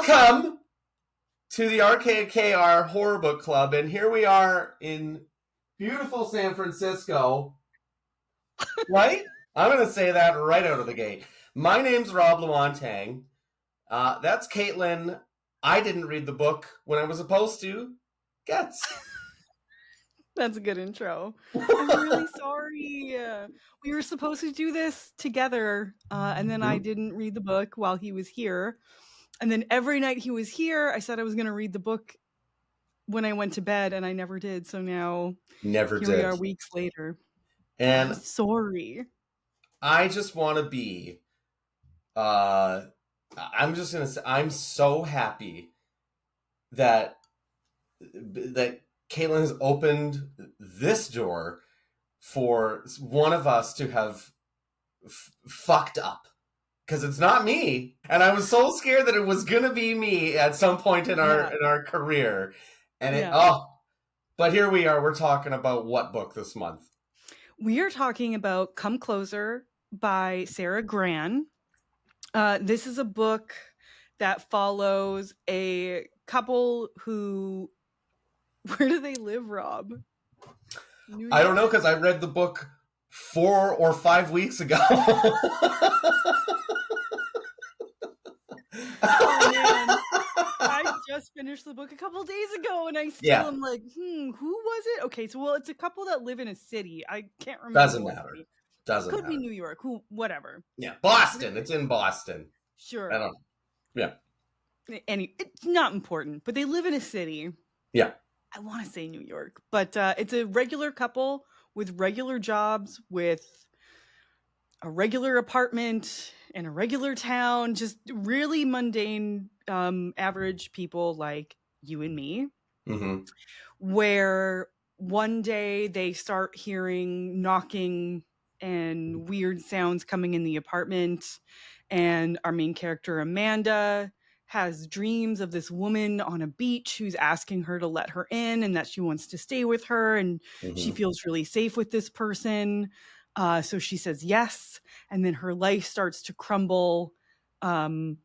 Welcome to the RKKR Horror Book Club, and here we are in beautiful San Francisco, right? I'm going to say that right out of the gate. My name's Rob Lamontang. That's Caitlin. I didn't read the book when I was supposed to. Gets. That's a good intro. I'm really sorry. We were supposed to do this together, and then I didn't read the book while he was here. And then every night he was here, I said I was going to read the book when I went to bed, and I never did. So now Never here did. we are weeks later. And I'm sorry. I just want to be, I'm just going to say, I'm so happy that Caitlin has opened this door for one of us to have fucked up. Because it's not me. And I was so scared that it was going to be me at some point in our career. And but here we are. We're talking about what book this month? We are talking about Come Closer by Sarah Gran. This is a book that follows a couple who... Where do they live, Rob? I don't know, because I read the book 4 or 5 weeks ago. Oh man, I just finished the book a couple days ago, and I still am like, who was it? Okay, so it's a couple that live in a city. I can't remember. Doesn't matter. Could be New York. Whatever. Yeah, Boston. It's in Boston. Sure. I don't know. Yeah. It's not important, but they live in a city. Yeah. I want to say New York, but it's a regular couple with regular jobs, with a regular apartment in a regular town, just really mundane, average people like you and me, where one day they start hearing knocking and weird sounds coming in the apartment, and our main character, Amanda, has dreams of this woman on a beach who's asking her to let her in and that she wants to stay with her, and she feels really safe with this person. So she says yes, and then her life starts to crumble and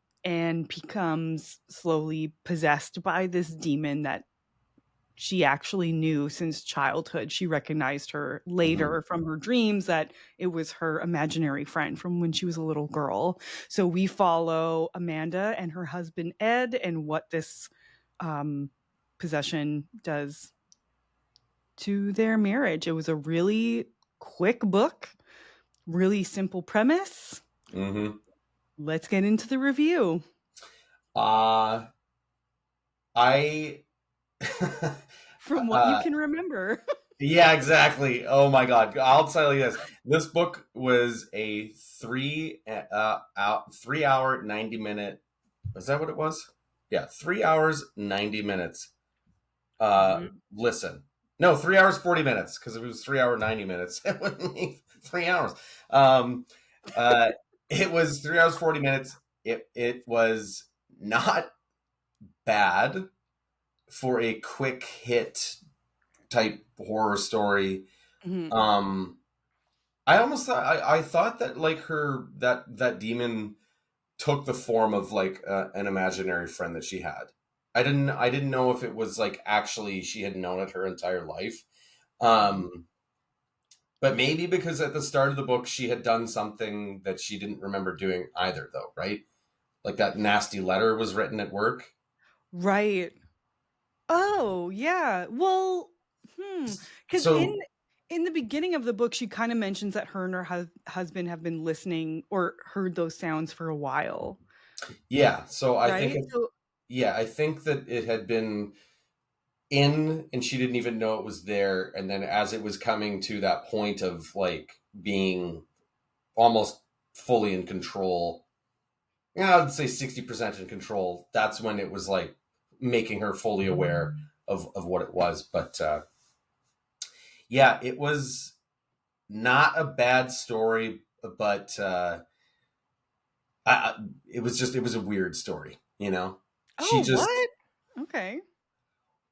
becomes slowly possessed by this demon that she actually knew since childhood. She recognized her later from her dreams that it was her imaginary friend from when she was a little girl. So we follow Amanda and her husband Ed and what this possession does to their marriage. It was a really quick book, really simple premise. Let's get into the review. From what you can remember. Yeah, exactly. Oh my God. I'll tell you this. This book was a 3 hour, 90 minute. Is that what it was? Yeah. 3 hours, 90 minutes. Listen. No, 3 hours, 40 minutes. Because if it was 3 hour, 90 minutes, it wouldn't be 3 hours. It was 3 hours, 40 minutes. It was not bad for a quick hit type horror story. I almost thought I thought that like that demon took the form of like an imaginary friend that she had. I didn't know if it was like actually she had known it her entire life. But maybe because at the start of the book she had done something that she didn't remember doing either, though, right? Like that nasty letter was written at work. Right. Oh, yeah. Well, because in the beginning of the book, she kind of mentions that her and her husband have been listening or heard those sounds for a while. Yeah. So I think, So, I think that it had been in and she didn't even know it was there. And then as it was coming to that point of like being almost fully in control, I would say 60% in control. That's when it was like making her fully aware of what it was. But yeah, it was not a bad story, but it was a weird story, you know? What? Okay.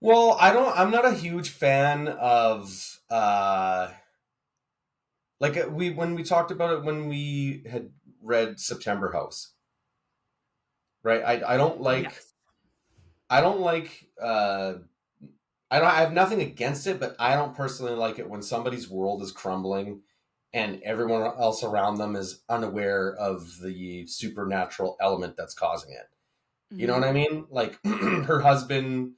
Well, I'm not a huge fan of like when we talked about it when we had read September House. Right? I don't like I don't like I have nothing against it, but I don't personally like it when somebody's world is crumbling and everyone else around them is unaware of the supernatural element that's causing it. You know Hmm. what I mean? Like her husband,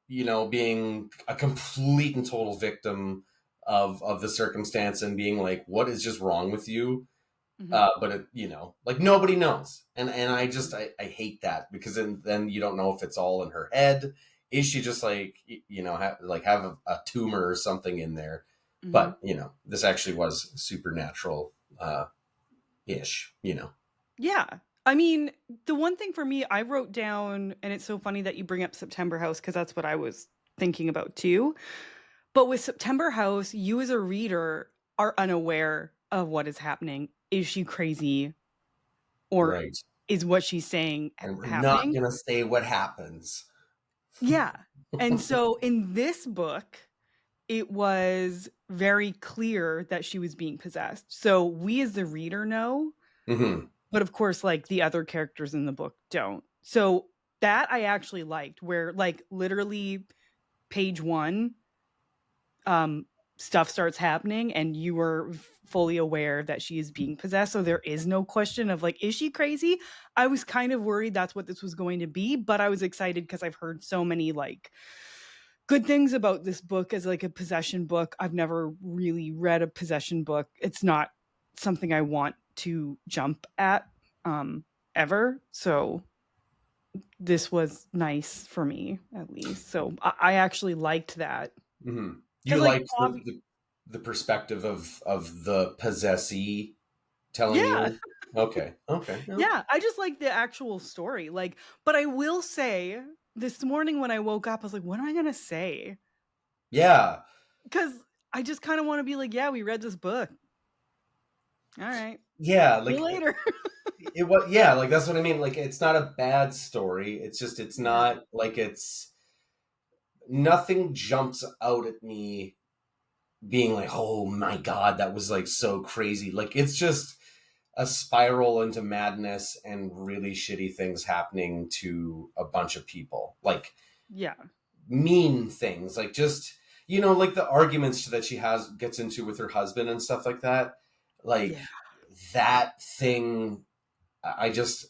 being a complete and total victim of the circumstance and being like, "What is just wrong with you?" Hmm. But like nobody knows, and I hate that because then you don't know if it's all in her head. Is she just like have a tumor or something in there? Hmm. But this actually was supernatural ish. Yeah. I mean, the one thing for me, I wrote down, and it's so funny that you bring up September House because that's what I was thinking about too. But with September House, you as a reader are unaware of what is happening. Is she crazy, or Right, is what she's saying and we're not happening? gonna say what happens. Yeah. And so in this book, it was very clear that she was being possessed. So we as the reader know, Hmm. but of course, like the other characters in the book don't. So that I actually liked, where like literally page one, um, stuff starts happening and you were fully aware that she is being possessed. So there is no question of like, is she crazy? I was kind of worried that's what this was going to be, but I was excited because I've heard so many like good things about this book as like a possession book. I've never really read a possession book. It's not something I want to jump at um ever. So this was nice for me at least. So I actually liked that. Hmm. You Cuz like liked the perspective of the possessee telling yeah. you. Okay, okay, yeah. Yeah, I just like the actual story. Like but I will say this morning when I woke up I was like what am I going to say? Yeah. Cuz I just kind of want to be like yeah, we read this book. All right. Yeah, See you like later. it was. Yeah, like that's what I mean. Like it's not a bad story. It's just it's Yeah. not like it's nothing jumps out at me being like, oh my god, that was like so crazy. Like it's just a spiral into madness and really shitty things happening to a bunch of people. Like Yeah. mean things, like just like the arguments that she has gets into with her husband and stuff like that. Like Yeah. that thing I just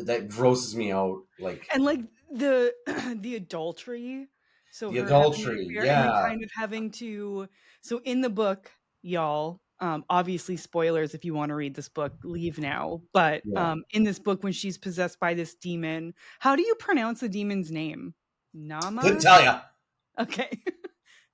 that grosses me out. Like And like the the adultery, so the her having an adultery, affair and then yeah, kind of having to so in the book, y'all, obviously spoilers if you want to read this book, leave now. But yeah. in this book when she's possessed by this demon, how do you pronounce the demon's name? Couldn't Nama? tell you. Okay.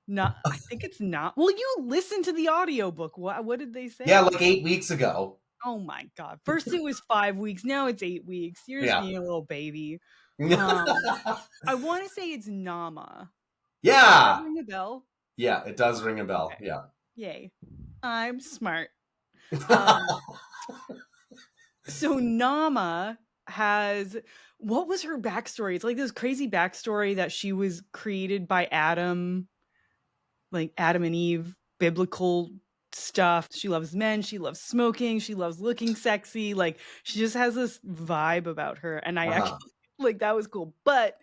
Not I think it's not. Well, you listen to the audiobook. What did they Yeah, say? like 8 weeks ago. Oh my god. First it was 5 weeks, now it's 8 weeks. You're just Yeah. being a little baby. Um, Yeah. I wanna say it's Nama. Does that Yeah, ring a bell? it does ring a bell. Okay. Yeah. Yay. I'm smart. Um, so Nama has what was her backstory? It's like this crazy backstory that she was created by Adam, like Adam and Eve, biblical stuff. She loves men, she loves smoking, she loves looking sexy. Like she just has this vibe about her. And I actually Uh-huh. like that was cool. But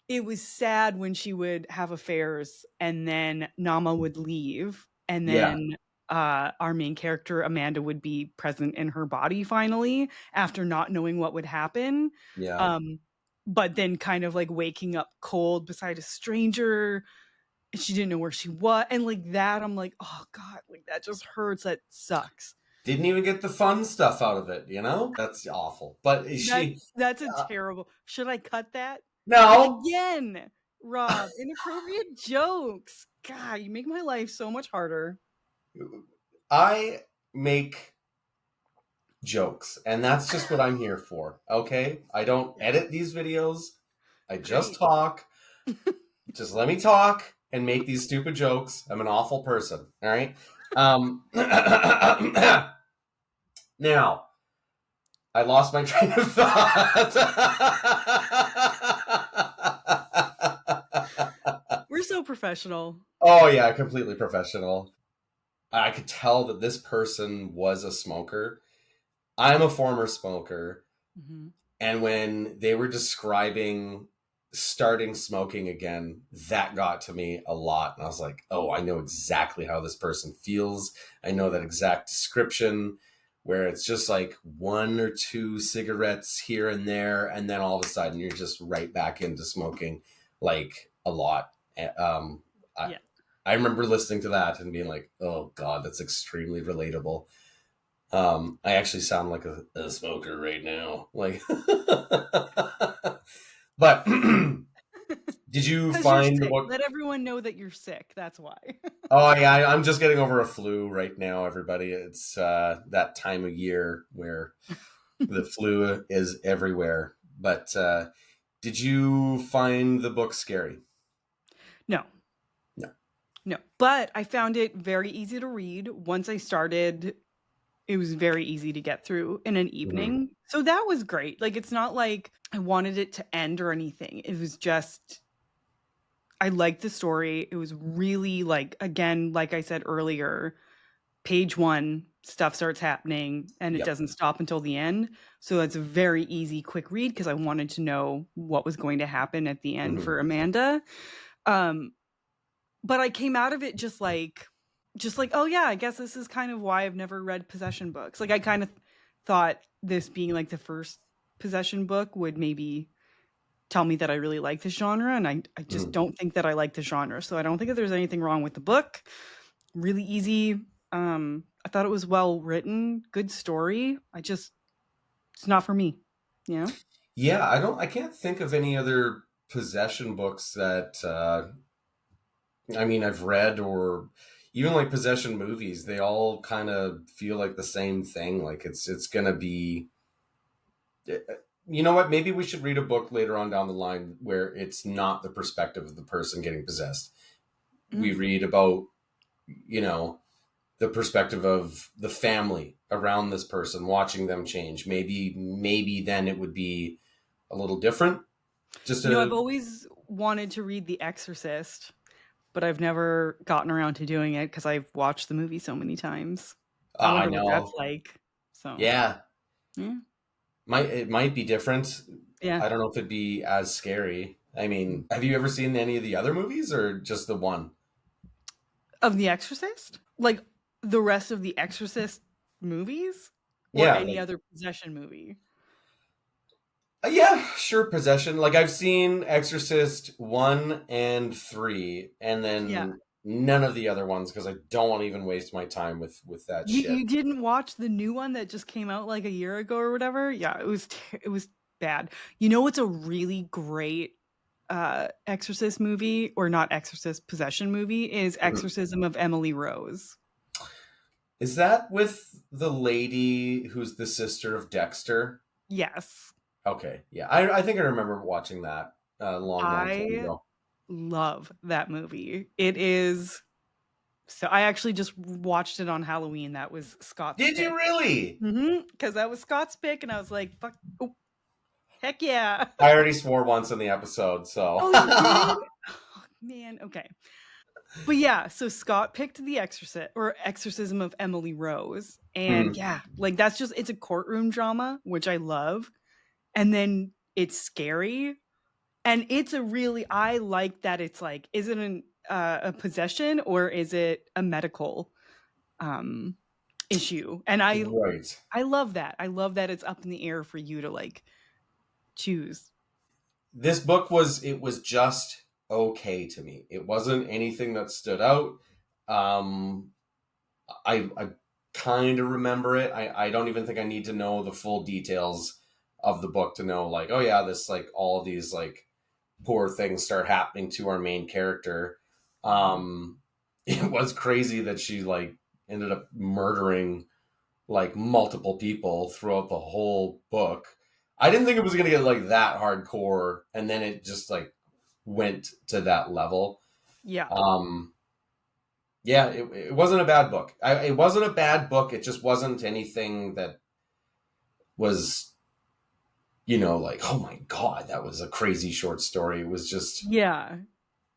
it was sad when she would have affairs and then Nama would leave and Yeah. then our main character Amanda would be present in her body finally after not knowing what would happen. Yeah. Um, but then kind of like waking up cold beside a stranger and she didn't know where she was and like that I'm like oh god like that just hurts that sucks. Didn't even get the fun stuff out of it. That's awful. But she That's a uh, terrible. Should I cut that? no. Again, Rob, inappropriate jokes. God, you make my life so much harder. I make jokes, and that's just what I'm here for. Okay? I don't Yeah, edit these videos. I just great. talk. Just let me talk and make these stupid jokes. I'm an awful person. All right. Now, I lost my train of thought. We're so professional. Oh, yeah, completely professional. I could tell that this person was a smoker. I'm a former smoker. Mhm. And when they were describing starting smoking again, that got to me a lot. And I was like, oh, I know exactly how this person feels. I know that exact description where it's just like one or two cigarettes here and there. And then all of a sudden you're just right back into smoking like a lot. I, Yeah. I remember listening to that and being like, oh God, that's extremely relatable. I actually sound like a smoker right now. Like, but did you Because you're find the sick. book? Let everyone know that you're sick. That's why. Oh yeah, I'm just getting over a flu right now. Everybody, it's that time of year where the flu is everywhere. But did you find the book scary? No, No. no. But I found it very easy to read. Once I started, it was very easy to get through in an Mhm. evening. So that was great. Like, it's not like I wanted it to end or anything. It was just, I liked the story. It was really like, again, like I said earlier, page one, stuff starts happening and it Yep. doesn't stop until the end. So that's a very easy, quick read because I wanted to know what was going to happen at the end Hmm. for Amanda. Um, but I came out of it just like, oh yeah, I guess this is kind of why I've never read possession books. Like I kind of thought this being like the first possession book would maybe tell me that I really like this genre, and I just Hmm. don't think that I like the genre. So I don't think that there's anything wrong with the book. Really easy. I thought it was well written, good story. It's not for me. You know? Yeah, I can't think of any other possession books that I mean I've read, or even like possession movies. They all kind of feel like the same thing. Like it's gonna be. You know what? Maybe we should read a book later on down the line where it's not the perspective of the person getting possessed. We Mm. read about, you know, the perspective of the family around this person, watching them change. Maybe then it would be a little different. Just I've a always wanted to read The Exorcist, but I've never gotten around to doing it because I've watched the movie so many times. I I wonder what that's know. like. So, Yeah, yeah. might be different. Yeah. I don't know if it'd be as scary. I mean, have you ever seen any of the other movies or just the one? Of The Exorcist? Like the rest of the Exorcist movies or Yeah, any like other possession movie? yeah, sure. Possession. Like I've seen Exorcist 1 and 3, and Yeah. then none of the other ones because I don't want to even waste my time with that shit. You didn't watch the new one that just came out like a year ago or whatever? Yeah, it was bad. You know what's a really great Exorcist movie, or not Exorcist, possession movie, is Mhm. Exorcism of Emily Rose. Is that with the lady who's the sister of Dexter? Yes. Okay, yeah, I think I remember watching that a long time I ago. love that movie. It is so I actually just watched it on Halloween. That was Scott's Did you pick. really? Because that was Scott's pick, and I was like, "Fuck, oh, heck yeah!" I already swore once in the episode, so. Oh, you did? Oh, man, okay. But yeah, so Scott picked The Exorcist or Exorcism of Emily Rose, and Mhm. yeah, like that's just it's a courtroom drama, which I love, and then it's scary, and it's a really I like that it's like, is it a possession or is it a medical um issue? And Right. I love that. I love that it's up in the air for you to like choose. This book was just okay to me. It wasn't anything that stood out. Um, I kind of remember it. I don't even think I need to know the full details of the book to know like, oh yeah, this like all of these like poor things start happening to our main character. Mhm. It was crazy that she like ended up murdering like multiple people throughout the whole book. I didn't think it was going to get like that hardcore, and then it just like went to that level. Yeah. Um, yeah, it wasn't a bad book. It wasn't a bad book. It just wasn't anything that was, like, oh my god, that was a crazy short story. It was just, Yeah.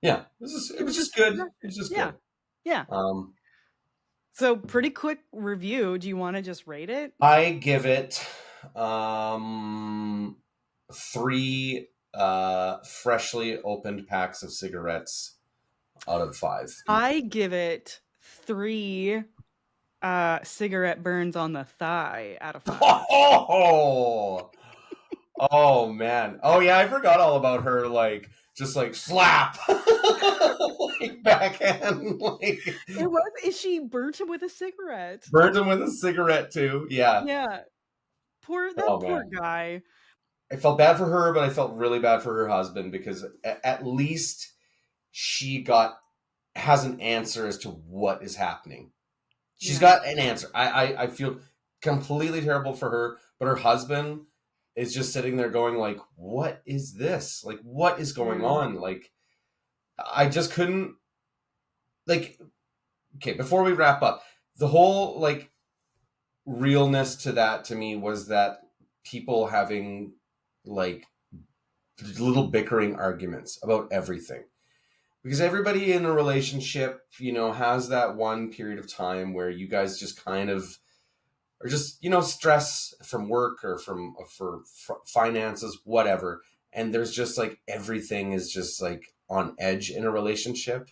yeah, it It was was just just a good. It possession. was just Yeah. good. Yeah. Um, So pretty quick review. Do you want to just rate it? I give it um, three freshly opened packs of cigarettes out of 5. I give it 3 cigarette burns on the thigh out of 5. Oh, oh man. Oh yeah, I forgot all about her. Like just like slap, like backhand, like It was is she burnt him with a cigarette. burns him with a cigarette too. Yeah. Yeah. That Oh poor man. guy. I felt bad for her, but I felt really bad for her husband because at least she got has an answer as to what is happening. She's Yeah. got an answer. I feel completely terrible for her, but her husband is just sitting there going like, "What is this? Like, what is going Yeah. on?" Like, I just couldn't like. Okay, before we wrap up, the whole like realness to that to me was that people having like little bickering arguments about everything because everybody in a relationship, has that one period of time where you guys just kind of or just stress from work or for finances, whatever, and there's just like everything is just like on edge in a relationship,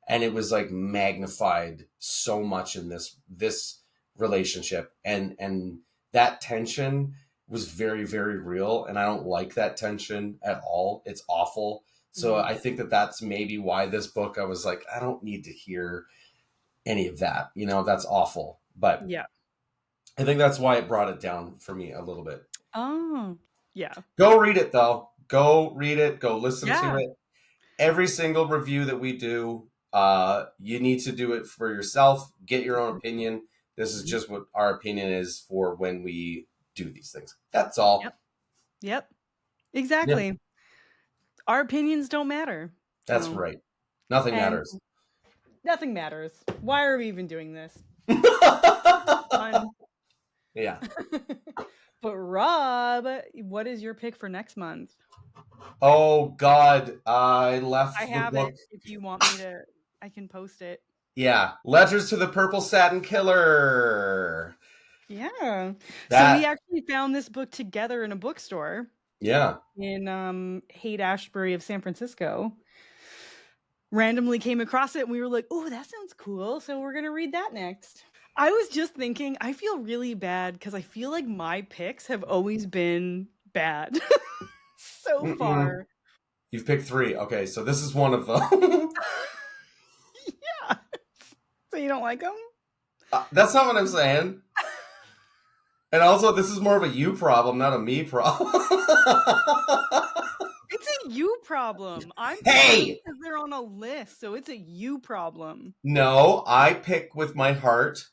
and it was like magnified so much in this relationship, and that tension was very very real, and I don't like that tension at all. It's awful. So Mhm. I think that that's maybe why this book, I was like, I don't need to hear any of that. That's awful. But Yeah. I think that's why it brought it down for me a little bit. Oh. Yeah. Go read it though. Go read it. Go listen to Yeah. it. Every single review that we do, you need to do it for yourself. Get your own opinion. This is Mhm. just what our opinion is for when we do these things. That's all. Yep. Yep. Yeah, Exactly. Our opinions don't matter. that's So, right. Nothing and matters. nothing matters. Why are we even doing this? Fun. Yeah. But Rob, what is your pick for next month? Oh God, I I left the have book. it. If you want me to, I can post it. Yeah, Letters to the Purple Satin Killer. Yeah. So we That. actually found this book together in a bookstore Yeah. in Haight-Ashbury of San Francisco. Randomly came across it and we were like, "Oh, that sounds cool. So we're going to read that next." I was just thinking, I feel really bad cuz I feel like my picks have always been bad so Mm-mm. far. You've picked 3. Okay, so this is one of them. Yeah. So you don't like them? That's not what I'm saying. And also, this is more of a you problem, not a me problem. It's a you problem. I'm picking them Hey! because they're on a list, so it's a you problem. No, I pick with my heart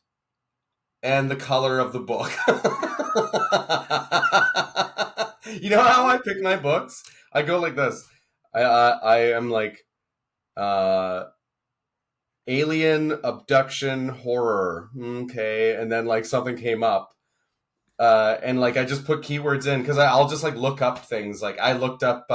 and the color of the book. You know how I pick my books? I go like this. I am like uh alien abduction horror. Okay, and then like something came up. And like I just put keywords in because I'll just like look up things. Like I looked up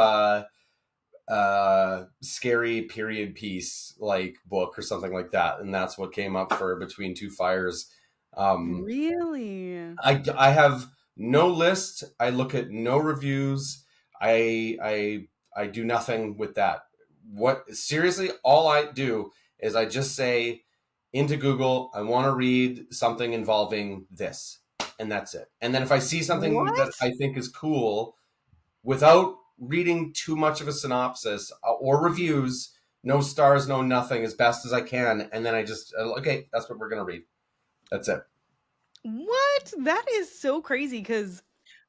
scary period piece like book or something like that, and that's what came up for Between Two Fires. Um, Really? I have no list. I look at no reviews. I do nothing with that. What seriously? All I do is I just say into Google, I want to read something involving this, and that's it. And then if I see something that What? I think is cool, without reading too much of a synopsis or reviews, no stars, no nothing, as best as I can, and then I just okay, that's what we're gonna read. That's it. What? That is so crazy because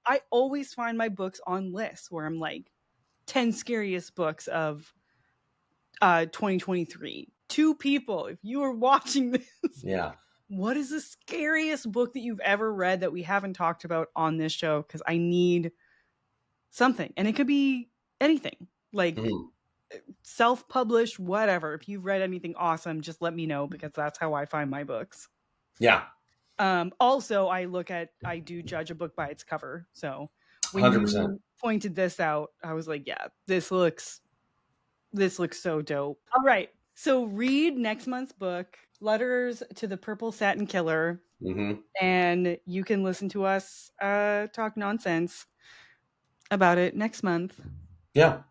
I always find my books on lists where I'm like 10 scariest books of 2023. Two people, if you are watching this, Yeah. what is the scariest book that you've ever read that we haven't talked about on this show? Because I need something. And it could be anything, like Mhm. self published, whatever. If you've read anything awesome, just let me know because that's how I find my books. Yeah. Also, I do judge a book by its cover. So when 100%. you pointed this out, I was like, yeah, this looks so dope. All right. So read next month's book, Letters to the Purple Satin Killer, Hmm. and you can listen to us talk nonsense about it next month. Yeah.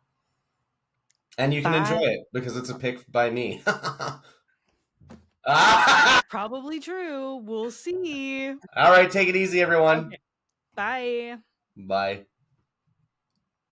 And you can enjoy Bye. it because it's a pick by me. All Probably true. We'll see. right, take it easy, everyone. Okay. Bye. Bye.